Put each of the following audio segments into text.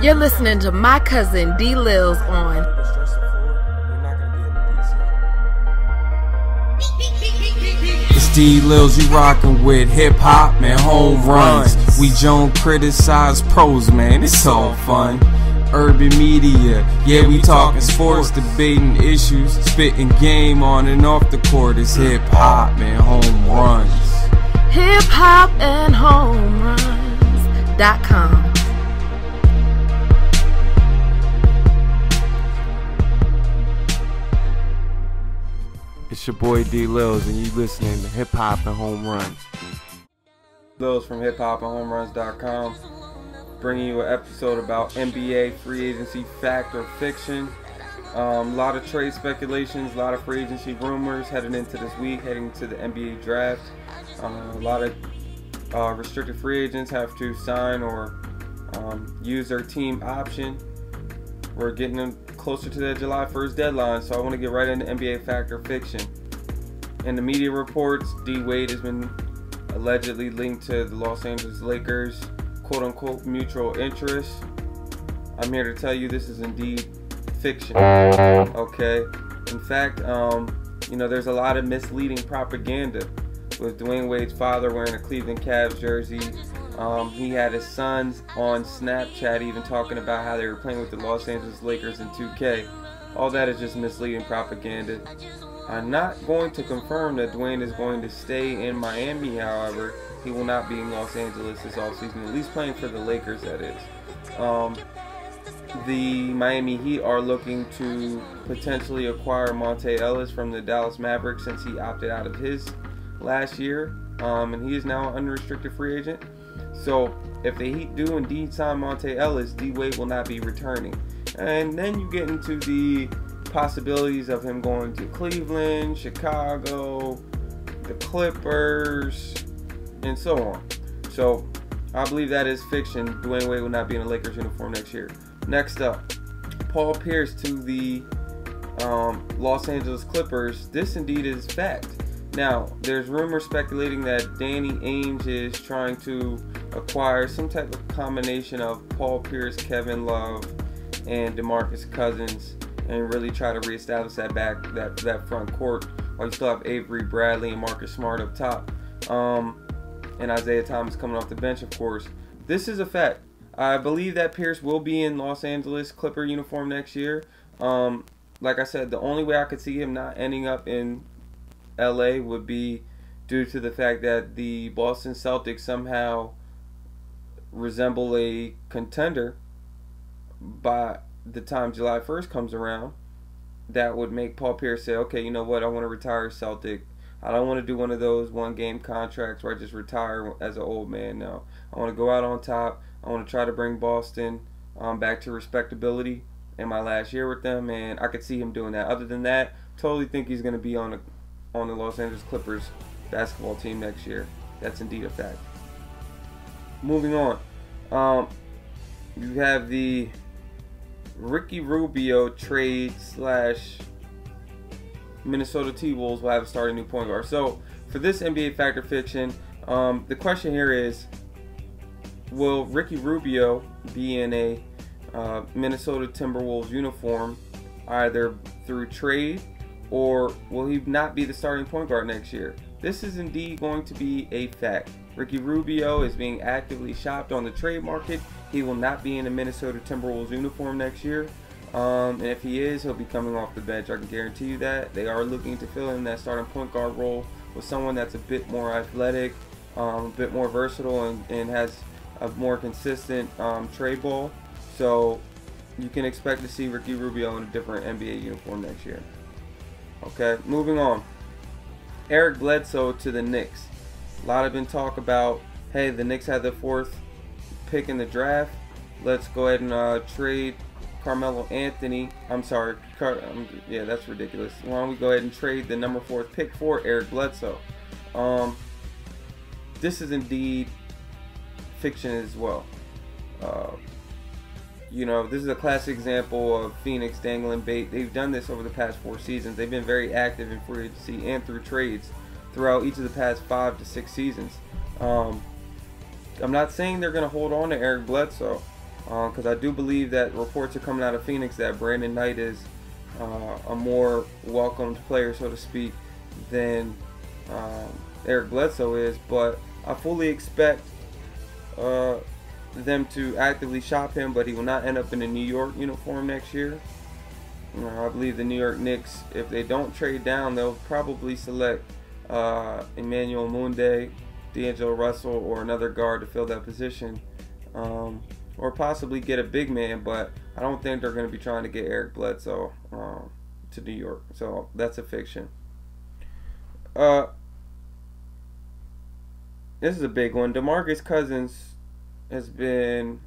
You're listening to my cousin DLils on It's DLils you rockin' with hip hop and home runs. We don't criticize pros, man, it's all fun. Urban media, yeah, we talking sports, debating issues, spitting game on and off the court. It's hip hop and home runs. hip hop and home runs.com. It's your boy DLils, and you listening to Hip Hop and Home Runs. Lils from hiphopandhomeruns.com, bringing you an episode about NBA free agency fact or fiction. A lot of trade speculations, a lot of free agency rumors heading into this week, heading to the NBA draft. A lot of restricted free agents have to sign or use their team option. We're getting them closer to that July 1st deadline, so I want to get right into NBA fact or fiction. In the media reports, D. Wade has been allegedly linked to the Los Angeles Lakers, quote-unquote mutual interest. I'm here to tell you this is indeed fiction. Okay, in fact, there's a lot of misleading propaganda with Dwyane Wade's father wearing a Cleveland Cavs jersey. He had his sons on Snapchat even talking about how they were playing with the Los Angeles Lakers in 2K. All that is just misleading propaganda. I'm not going to confirm that Dwyane is going to stay in Miami, however. He will not be in Los Angeles this offseason, at least playing for the Lakers, that is. The Miami Heat are looking to potentially acquire Monte Ellis from the Dallas Mavericks since he opted out of his last year, and he is now an unrestricted free agent. So if the Heat do indeed sign Monte Ellis, D. Wade will not be returning. And then you get into the possibilities of him going to Cleveland, Chicago, the Clippers, and so on. So I believe that is fiction. Dwyane Wade will not be in a Lakers uniform next year. Next up, Paul Pierce to the Los Angeles Clippers. This indeed is fact. Now, there's rumors speculating that Danny Ainge is trying to acquire some type of combination of Paul Pierce, Kevin Love, and DeMarcus Cousins, and really try to reestablish that front court while you still have Avery Bradley and Marcus Smart up top, and Isaiah Thomas coming off the bench, of course. This is a fact. I believe that Pierce will be in Los Angeles Clipper uniform next year. Like I said, the only way I could see him not ending up in LA would be due to the fact that the Boston Celtics somehow resemble a contender by the time July 1st comes around. That would make Paul Pierce say, okay, you know what, I want to retire a Celtic. I don't want to do one of those one-game contracts where I just retire as an old man now. I want to go out on top. I want to try to bring Boston back to respectability in my last year with them, and I could see him doing that. Other than that, totally think he's going to be on the Los Angeles Clippers basketball team next year. That's indeed a fact. Moving on, you have the Ricky Rubio trade / Minnesota T-Wolves will have a starting new point guard. So for this NBA fact or fiction, the question here is, will Ricky Rubio be in a Minnesota Timberwolves uniform either through trade, or will he not be the starting point guard next year? This is indeed going to be a fact. Ricky Rubio is being actively shopped on the trade market. He will not be in a Minnesota Timberwolves uniform next year. And if he is, he'll be coming off the bench. I can guarantee you that. They are looking to fill in that starting point guard role with someone that's a bit more athletic, a bit more versatile, and has a more consistent trade ball. So you can expect to see Ricky Rubio in a different NBA uniform next year. Okay, moving on. Eric Bledsoe to the Knicks. A lot have been talk about, hey, the Knicks had the 4th pick in the draft. Let's go ahead and trade Carmelo Anthony. I'm sorry, yeah, that's ridiculous. Why don't we go ahead and trade the number 4th pick for Eric Bledsoe? This is indeed fiction as well. This is a classic example of Phoenix dangling bait. They've done this over the past 4 seasons. They've been very active in free agency and through trades throughout each of the past 5 to 6 seasons. I'm not saying they're going to hold on to Eric Bledsoe. because I do believe that reports are coming out of Phoenix that Brandon Knight is a more welcomed player, so to speak, than Eric Bledsoe is. But I fully expect them to actively shop him, but he will not end up in a New York uniform next year. I believe the New York Knicks, if they don't trade down, they'll probably select Emmanuel Mundi, D'Angelo Russell, or another guard to fill that position, or possibly get a big man, but I don't think they're going to be trying to get Eric Bledsoe to New York. So that's a fiction. This is a big one. DeMarcus Cousins his name's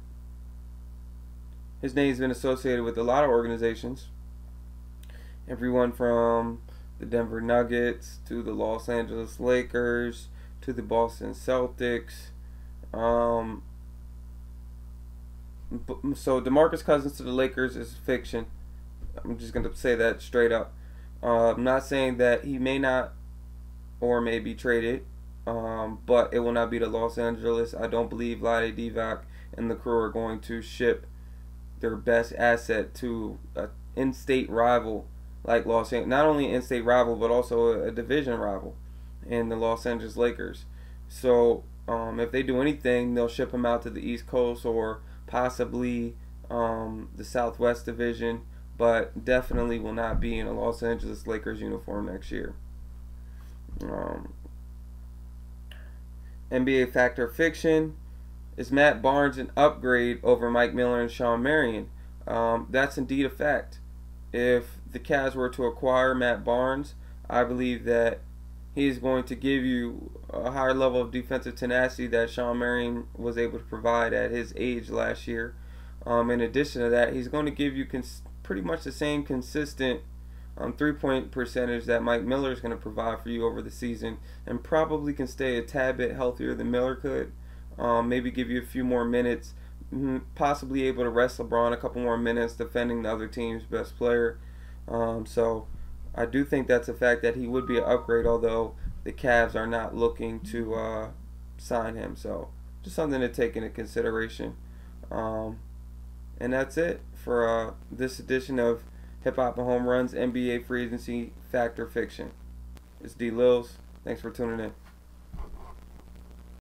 been associated with a lot of organizations. Everyone from the Denver Nuggets to the Los Angeles Lakers to the Boston Celtics. So DeMarcus Cousins to the Lakers is fiction. I'm just going to say that straight up. I'm not saying that he may not or may be traded, but it will not be to Los Angeles. I don't believe Vlade Divac and the crew are going to ship their best asset to an in-state rival like Los Angeles. Not only an in-state rival, but also a division rival in the Los Angeles Lakers. So if they do anything, they'll ship him out to the East Coast or possibly the Southwest Division, but definitely will not be in a Los Angeles Lakers uniform next year. NBA Factor Fiction. Is Matt Barnes an upgrade over Mike Miller and Shawn Marion? That's indeed a fact. If the Cavs were to acquire Matt Barnes, I believe that he's going to give you a higher level of defensive tenacity that Shawn Marion was able to provide at his age last year. In addition to that, he's going to give you pretty much the same consistent three-point percentage that Mike Miller is going to provide for you over the season, and probably can stay a tad bit healthier than Miller could. Maybe give you a few more minutes, possibly able to rest LeBron a couple more minutes defending the other team's best player. So I do think that's a fact that he would be an upgrade, although the Cavs are not looking to sign him. So just something to take into consideration. And that's it for this edition of Hip Hop and Home Runs NBA Free Agency Factor Fiction. It's DLils. Thanks for tuning in.